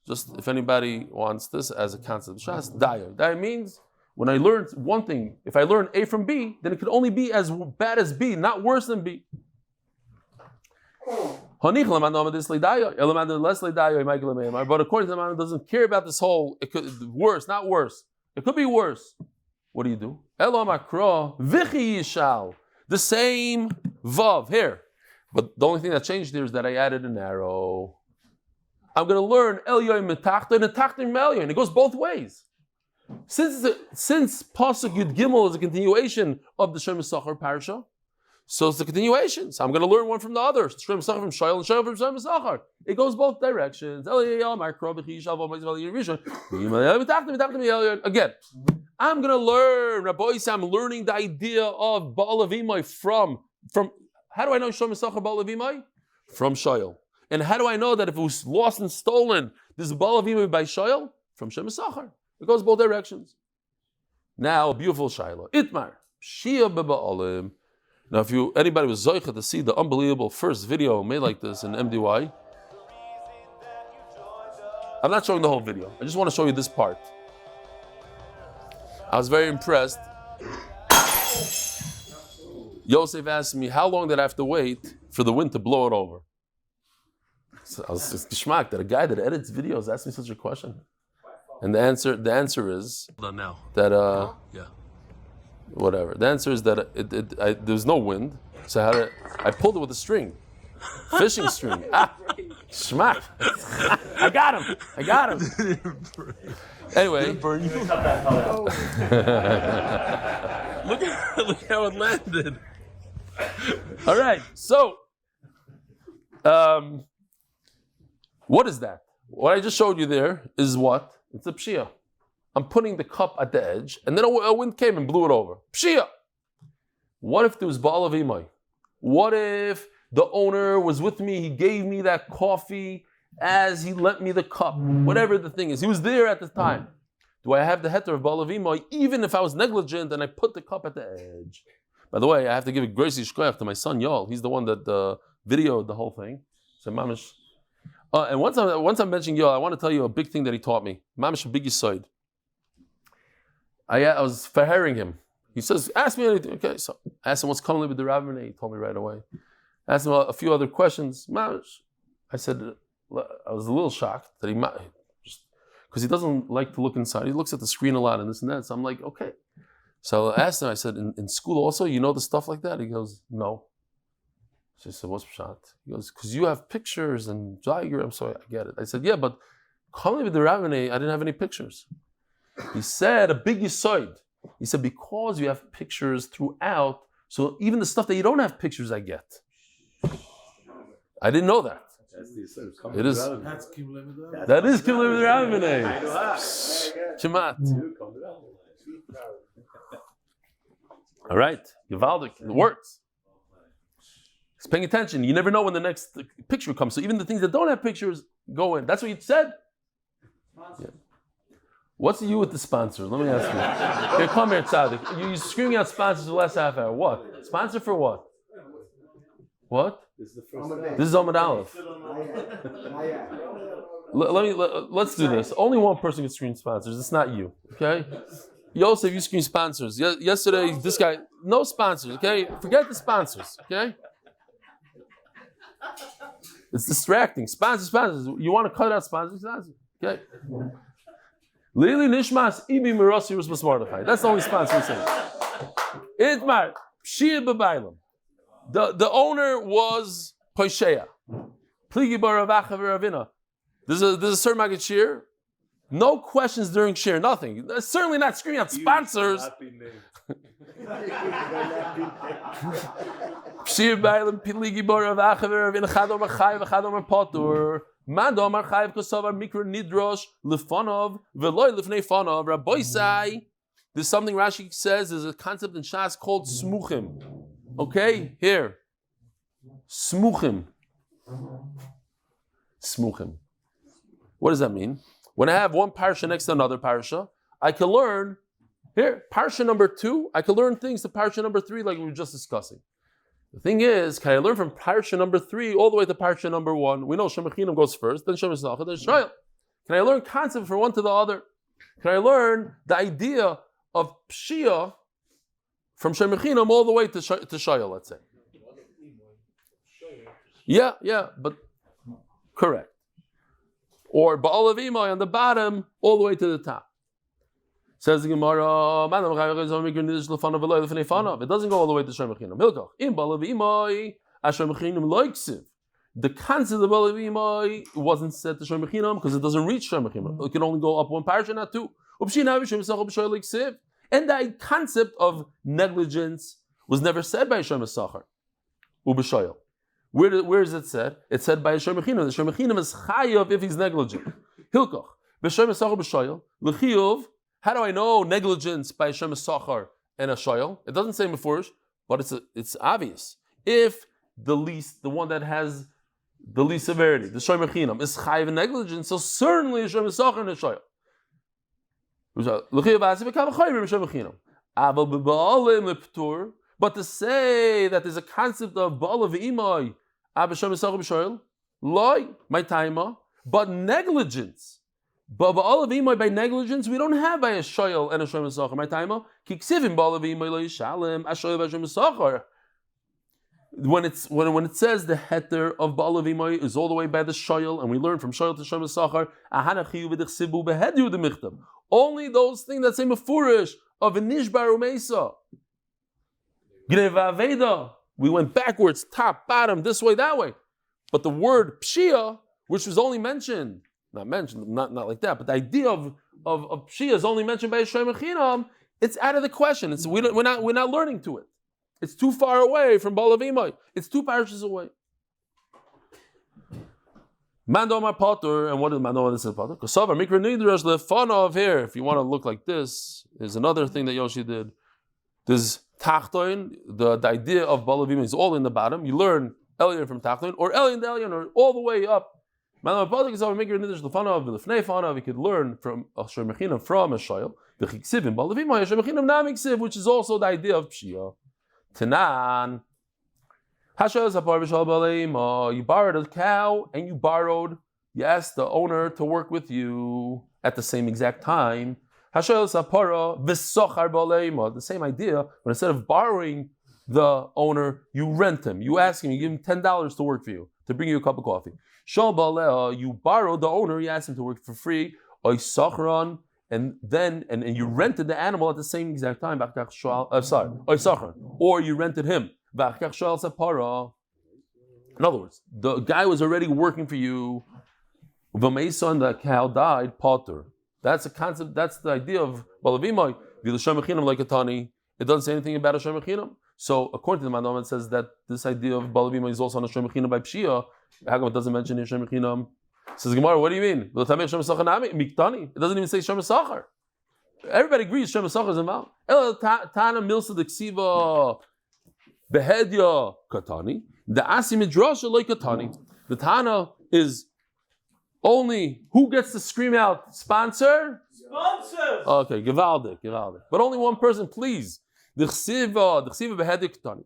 Just if anybody wants this as a concept, Shas Dayer. Dayer means when I learn one thing, if I learn A from B, then it could only be as bad as B, not worse than B. But according to the man, it doesn't care about this whole, it could worse, not worse. It could be worse. What do you do? The same vav here. But the only thing that changed there is that I added an arrow. I'm going to learn Elyoy Metachta and Metachta Melyoy, and it goes both ways. Since Pasuk Yud Gimel is a continuation of the Shem Sachar parasha, so it's the continuation. So I'm going to learn one from the other. Shem Sachar from Shayel and Shayel from Shem Sachar. It goes both directions. Again, I'm going to learn. Rabbi Yisrael, I'm learning the idea of Baal Avimai from. How do I know Shem Sachar Baal Avimai? From Shayel. And how do I know that if it was lost and stolen, this is Baal Avimai by Shayel? From Shem Sachar. It goes both directions. Now, a beautiful Shayla. Itmar. Shia beba'alim. Now, if anybody was zechus to see the unbelievable first video made like this in MDY, I'm not showing the whole video. I just want to show you this part. I was very impressed. Yosef asked me, how long did I have to wait for the wind to blow it over? So I was just geschmacked that a guy that edits videos asked me such a question. And the answer is that whatever. The answer is that there was no wind, so I pulled it with a string, fishing string. Schmack! I got him. Anyway, look how it landed. All right, so What is that? What I just showed you there is what? It's a pshia. I'm putting the cup at the edge, and then a wind came and blew it over. Pshia. What if there was Baal of Imai? What if the owner was with me, he gave me that coffee as he lent me the cup, whatever the thing is. He was there at the time. Do I have the heter of Baal of Imai, even if I was negligent and I put the cup at the edge? By the way, I have to give a gracie shkoyach to my son Yol. He's the one that videoed the whole thing. So mamish. And once I'm mentioning Yol, I want to tell you a big thing that he taught me. Mamish a big side. I was forhearing him. He says, ask me anything. Okay, so I asked him what's coming with the rabbin. He told me right away. I asked him a few other questions. I said, I was a little shocked that he might, because he doesn't like to look inside. He looks at the screen a lot and this and that. So I'm like, okay. So I asked him, I said, in school also, you know the stuff like that? He goes, no. So I said, what's pshat? He goes, because you have pictures and diagrams, so I get it. I said, yeah, but coming with the rabbin, I didn't have any pictures. He said, a big yisoid. He said, because you have pictures throughout, so even the stuff that you don't have pictures, I get. I didn't know that. It is. That is Kim Limit Rabbinay. Kemat. All right. Givaldik. It works. He's paying attention. You never know when the next picture comes. So even the things that don't have pictures go in. That's what you said. Yeah. What's you with the sponsors? Let me ask you. Here, come here, Tzaddik. You're screaming out sponsors for the last half hour. What? Sponsor for what? What? This is the first This is Amud Aleph. Let's do this. Only one person can scream sponsors. It's not you. Okay? Yosef, you scream sponsors. Yesterday, this guy, no sponsors. Okay? Forget the sponsors. Okay? It's distracting. Sponsors. You want to cut out sponsors? Okay? Lili Nishmas Ibi Mirasi was Mordechai. That's the only sponsor we're saying. Itmar Shia B'Bailam. The owner was Poisheya. Pligi Baravacha V'Ravina. There's a certain Maggid Shir. No questions during Shir. Nothing. That's certainly not screaming out sponsors. Shir B'Bailam Pligi Baravacha V'Ravina Chadom Achai V'Chadom Potur. Madom Archayev Kosovar Mikra Nidrosh Lefanov Veloy Lefnei Fanov Rabboisai. There's something Rashi says. There's a concept in Shas called smuchim. Okay, here. Smuchim. Smuchim. What does that mean? When I have one parsha next to another parsha, I can learn here. Parsha number 2. I can learn things to parsha number 3, like we were just discussing. The thing is, can I learn from parsha number 3 all the way to parsha number 1? We know Shemachinam goes first, then Shemachinam, then Shayel. Can I learn concept from one to the other? Can I learn the idea of Pshia from Shemachinam all the way to Shayel, let's say? Yeah, but correct. Or Baal of Imai on the bottom, all the way to the top. Says the Gemara, it doesn't go all the way to Shemachinam. The concept of Baal of Imai wasn't set to Shemachinam because it doesn't reach Shemachinam. It can only go up one parasha, not two. And the concept of negligence was never said by Shem Esachar. Where is it said? It's said by Shemachinam. The Shemachinam is chayav if he's negligent. Hilkoch. B'Shem Esachar b'Shayel. L'chiyuv. How do I know negligence by Shem Esachar and a Shayel? It doesn't say Mefurish, but it's obvious. If the one that has the least severity, the Shemachinam, is chayav and negligence, so certainly Shem Esachar and a Shayel. But to say that there's a concept of Baal of Imai, my timer, but negligence. But Baal of Imai by negligence, we don't have by a Shayel and a Shem Esachar. My timer, Kiksivim Baal of Imai lo Yishalem, Ashoyel Shem Esachar. When it says the heter of Baal of Imai is all the way by the Shayel, and we learn from Shayel to Shem Esachar, only those things that say Mefurish of a Nishbar Umeisa. Gneva Aveda, we went backwards, top, bottom, this way, that way. But the word Pshia, which was only mentioned, not like that, but the idea of Pshia is only mentioned by Shemachinam, it's out of the question. We're not learning to it. It's too far away from Baal of Imai. It's 2 parashas away. Mandoma Potter, and what is Mandoma this is Potter? Kosovar Mikra Nidrash Lefanov here. If you want to look like this, is another thing that Yoshi did. There's Tachtoin, the idea of Balavim is all in the bottom. You learn Elyon from Tachtoin, or Elyon to Elyon, or all the way up. Mandoma Potter Kosovar Mikra Nidrash Lefanov, Lefnei Fanov, you could learn from a Shemechinam from a Shayel. The Chiksivim Balavim, Shemechinam Namiksiv, which is also the idea of Pshia. Tanan. You borrowed a cow and you asked the owner to work with you at the same exact time. The same idea, but instead of borrowing the owner, you rent him. You ask him, you give him $10 to work for you, to bring you a cup of coffee. You borrowed the owner, you asked him to work for free, and you rented the animal at the same exact time. Or you rented him. In other words, the guy was already working for you. And the cow died, Potter. That's a concept, that's the idea of Balavimai. It doesn't say anything about a Shemechinam. So according to the Manam, it says that this idea of Balavimai is also on a Shemechinam by Pshia. How come it doesn't mention a Shemechinam? Says Gemara, what do you mean? It doesn't even say Shem Sachar. Everybody agrees Shem Sachar is involved. Tana Milsa the Ksiva Behedya Katani. The Asi Midrasha like Katani. The Tana is only who gets to scream out sponsor? Sponsors! Okay, Givaldik. But only one person, please. The Ksiva Behedya Katani.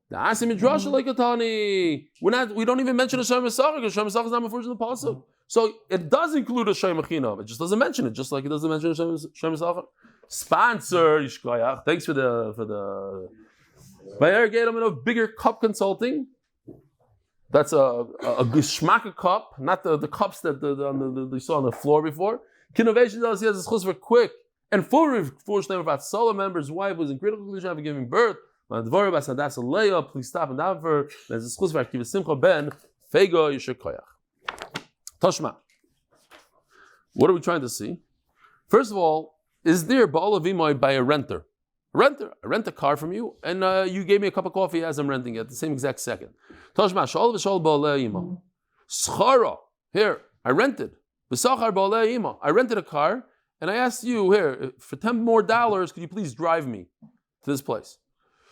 The Asi Midrasha like Katani. We don't even mention a Shem Sachar because Shem Sachar is not referred to the pasuk. So it does include a Shemechinam. It just doesn't mention it, just like it doesn't mention a Shem Sachar. Sponsor Yishkoyach. Thanks for the. By Ergatum of Bigger Cup Consulting. That's a Gishmaka cup, not the cups that you saw on the floor before. Kidnovations LLC has a zechus for quick and full Refuah Shelaima for Hatzalah member's wife was in critical condition after giving birth. Lana Devorah Hadassah Leah, please stop and daven for her. There's a zechus for Akiva Simcha Ben Fayga Yishkoyach. Toshma. What are we trying to see? First of all, is there Ba'al Avimai by a renter? I rent a car from you, and you gave me a cup of coffee as I'm renting it at the same exact second. Toshma, shal v'shal ba'alei ima. Zechara, here, I rented. V'sachar ba'alei ima. I rented a car, and I asked you, here, for $10 more, could you please drive me to this place?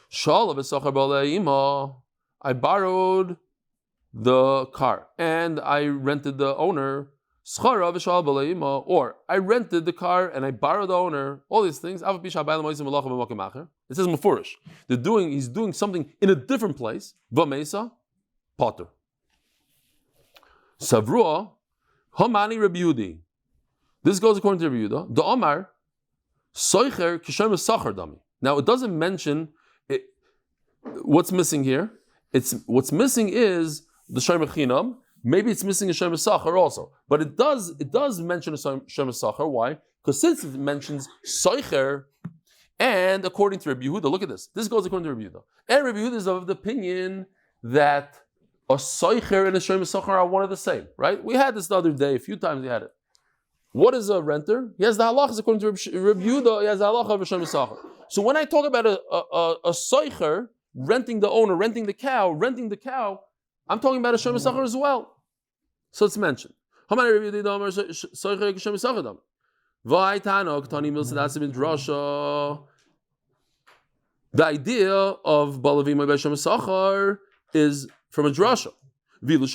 Shal v'sachar ba'alei ima. I borrowed the car, and I rented the owner. Zechara v'shal ba'alei ima. Or, I rented the car, and I borrowed the owner. All these things. It says mufurish. He's doing something in a different place. V'meisa. Potter. Savrua, Hamani Rabbi Yudi. This goes according to Rabbi Yehuda. The Omar, Soicher Kishem Sachar Dami. Now it doesn't mention it, what's missing here. What's missing is the Shem Chinam. Maybe it's missing a Shem Sachar also, but it does mention a Shem Sachar. Why? Because since it mentions Soicher, and according to Rabbi Yehuda, look at this. This goes according to Rabbi Yehuda, and Rabbi Yehuda is of the opinion that a soicher and a shem sachar are one of the same, right? We had this the other day, a few times we had it. What is a renter? He has the halachas according to Rabbi Yehuda, he has the halacha of a shem sachar. So when I talk about a soicher, renting the owner, renting the cow, I'm talking about a shem sachar as well. So it's mentioned. The idea of Balavim by Shem Sachar is from a drasha. You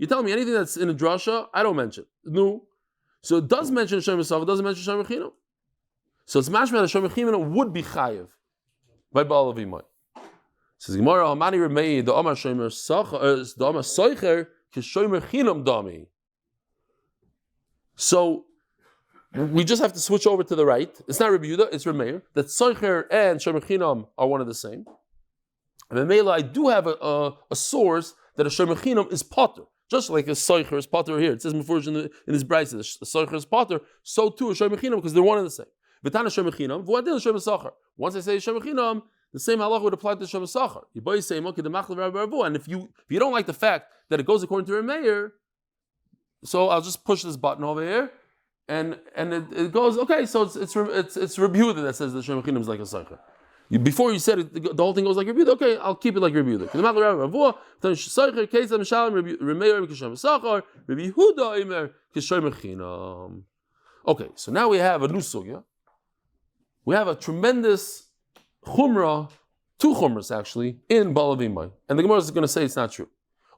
tell me anything that's in a drasha, I don't mention. No. So it does mention Shem Sachar, it doesn't mention Shem Chinam. So it's mashma that Shem Chinam would be chayiv by Balavim. Says Gemara, Hamani Remei, the Amar Shem Sachar, the Amar Soicher, Kishomer Chinam Dami. So we just have to switch over to the right. It's not Rabbi Yehuda, it's Rabbi Meir. That Soicher and Shem Chinam are one of the same. And Mela, I do have a source that a Shem Chinam is Potter. Just like a Soicher is Potter here. It says in his Brisa, the Soicher is Potter, so too a Shem Chinam, because they're one and the same. V'tana Shem Chinam, v'adil Shem Sachar. Once I say Shem Chinam, the same halach would apply to Shem Sachar. And if you don't like the fact that it goes according to Rabbi Meir, so I'll just push this button over here, and it goes, okay, so it's Rabbi Yehuda that says the Shem Chinam is like a Soicher. Before you said it, the whole thing goes like Refuah. Okay, I'll keep it like Refuah. Okay, so now we have a new sugya. We have a tremendous chumrah, two chumras actually, in Balavimai. And the Gemara is going to say it's not true.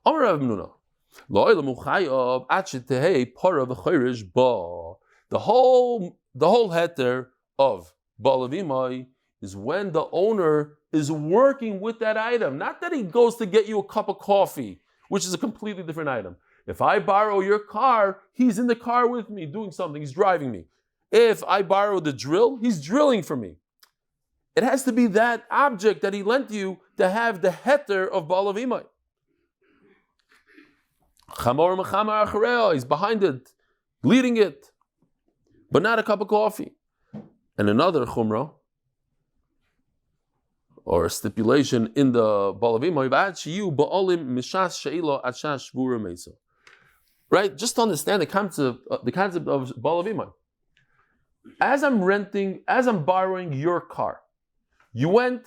The whole heter of Balavimai is when the owner is working with that item. Not that he goes to get you a cup of coffee, which is a completely different item. If I borrow your car, he's in the car with me doing something, he's driving me. If I borrow the drill, he's drilling for me. It has to be that object that he lent you to have the heter of Balavimai. He's behind it, leading it, but not a cup of coffee. And another chumrah, or a stipulation in the Balavimai, right? Just to understand the concept of Balavimai. As I'm borrowing your car, you went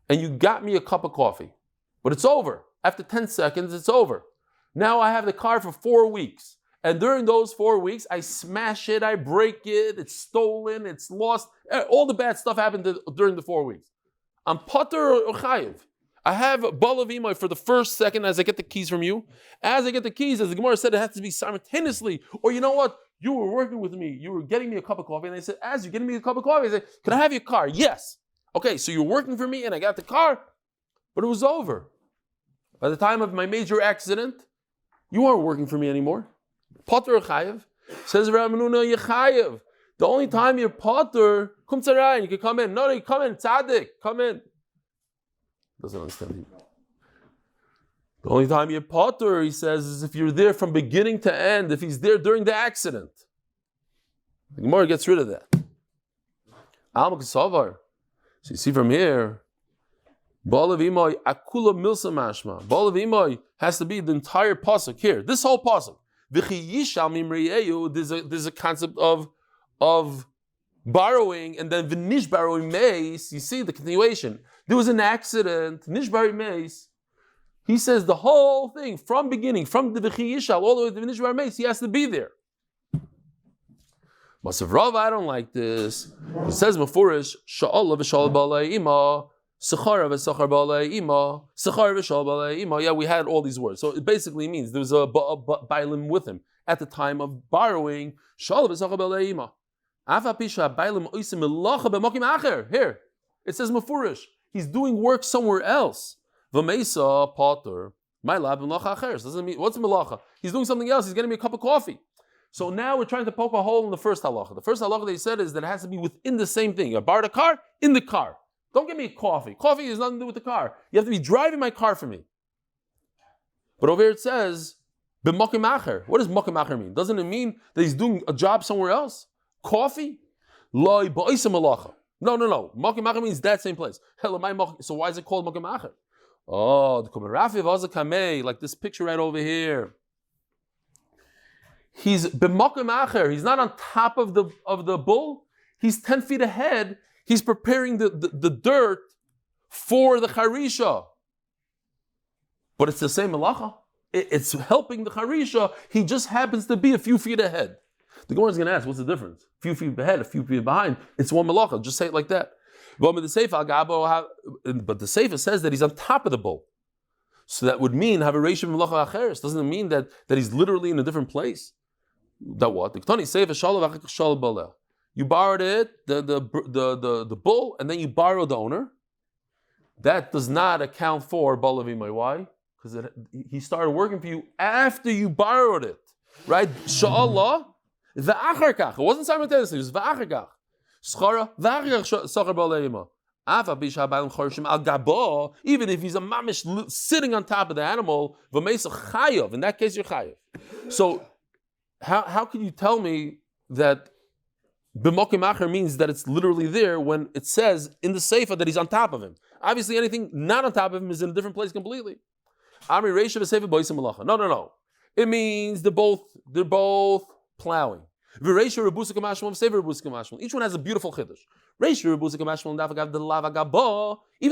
and you got me a cup of coffee, but it's over. After 10 seconds, it's over. Now I have the car for 4 weeks. And during those 4 weeks, I smash it, I break it, it's stolen, it's lost. All the bad stuff happened during the 4 weeks. I'm pater or chayiv. I have Balavimai for the first second as I get the keys from you. As I get the keys, as the Gemara said, it has to be simultaneously. Or you know what? You were working with me. You were getting me a cup of coffee. And they said, as you're getting me a cup of coffee, I said, can I have your car? Yes. Okay, so you're working for me and I got the car, but it was over. By the time of my major accident, you aren't working for me anymore. Pater or chayiv. Says Rabbi Menuna, you're chayiv. The only time you're pater, kum tzarayin, you can come in. No, you come in, tzaddik, come in. Doesn't understand you. The only time you're pater, he says, is if you're there from beginning to end, if he's there during the accident. The Gemara gets rid of that. Alma Kasavar. So you see from here, Balavimai akula milsa mashma. Balavimai has to be the entire pasuk here. This whole pasuk. There's a concept of borrowing, and then v'nish borrowing meis. You see the continuation. There was an accident. Nish borrowing meis. He says the whole thing from beginning, from the v'chi yishal all the way to v'nish borrowing meis. He has to be there. Masav Rav, I don't like this. It says mafurish sha'ala v'shal b'alei ima. Zechurya v'sachar b'alei ima. Zechurya v'shal b'alei ima. Yeah, we had all these words. So it basically means there was a bailim with him at the time of borrowing. Sha'ala v'sachar b'alei ima. Here, it says mafurish. He's doing work somewhere else. V'meisa pater. My lab melacha acheres. Doesn't mean what's melacha? He's doing something else. He's getting me a cup of coffee. So now we're trying to poke a hole in the first halacha. The first halacha they said is that it has to be within the same thing. I borrowed a car, in the car. Don't give me coffee. Coffee has nothing to do with the car. You have to be driving my car for me. But over here it says, b'makim acher. What does makim acher mean? Doesn't it mean that he's doing a job somewhere else? Coffee? Loi ba'isa malacha. No. Makim acher means that same place. So why is it called makim acher? Oh, the kumarafi v'azakamei, like this picture right over here. He's b'makim acher. He's not on top of the bull. He's 10 feet ahead. He's preparing the dirt for the charisha. But it's the same malacha. It's helping the charisha. He just happens to be a few feet ahead. The Gemara is going to ask, what's the difference? A few feet ahead, a few feet behind. It's one malacha. Just say it like that. But the Sefer says that he's on top of the bull. So that would mean have a ratio of malacha acheres. Doesn't it mean that he's literally in a different place? That what? You borrowed it, the bull, and then you borrowed the owner. That does not account for balavimai. Why? Because he started working for you after you borrowed it, right? Sha'Allah, v'acharkach. It wasn't simultaneously. It was v'acharkach. Zechurya, v'acharkach sachar balavimai. Even if he's a mamish sitting on top of the animal, v'meisa chayav. In that case, you're chayav. So, how can you tell me that b'mokim acher means that it's literally there when it says in the Sefer that he's on top of him? Obviously, anything not on top of him is in a different place completely. Amri reisha v'sefer boisem malacha. No. It means they're both plowing. Each one has a beautiful chiddush. Even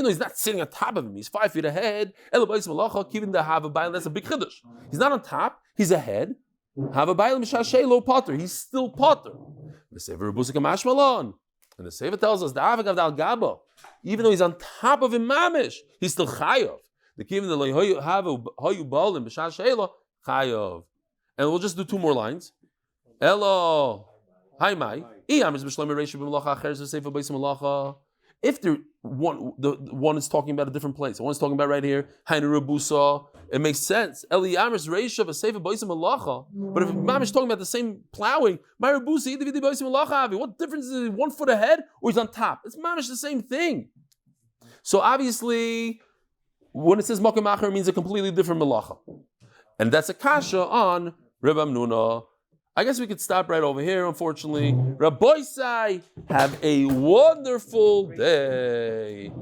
though he's not sitting on top of him, he's 5 feet ahead. That's a big chiddush. He's not on top, he's ahead. He's still potter. And the Sefer tells us even though he's on top of him mamish, he's still chayav. And we'll just do 2 more lines. Elo, hi mai. If the one is talking about a different place, the one is talking about right here, it makes sense. But if Mamish is talking about the same plowing, what difference is it 1 foot ahead or he's on top? It's Mamish the same thing. So obviously, when it says Makom Acher, it means a completely different malacha. And that's a kasha on Reb Amnuna. I guess we could stop right over here, unfortunately. Rabbi Sai, have a wonderful day.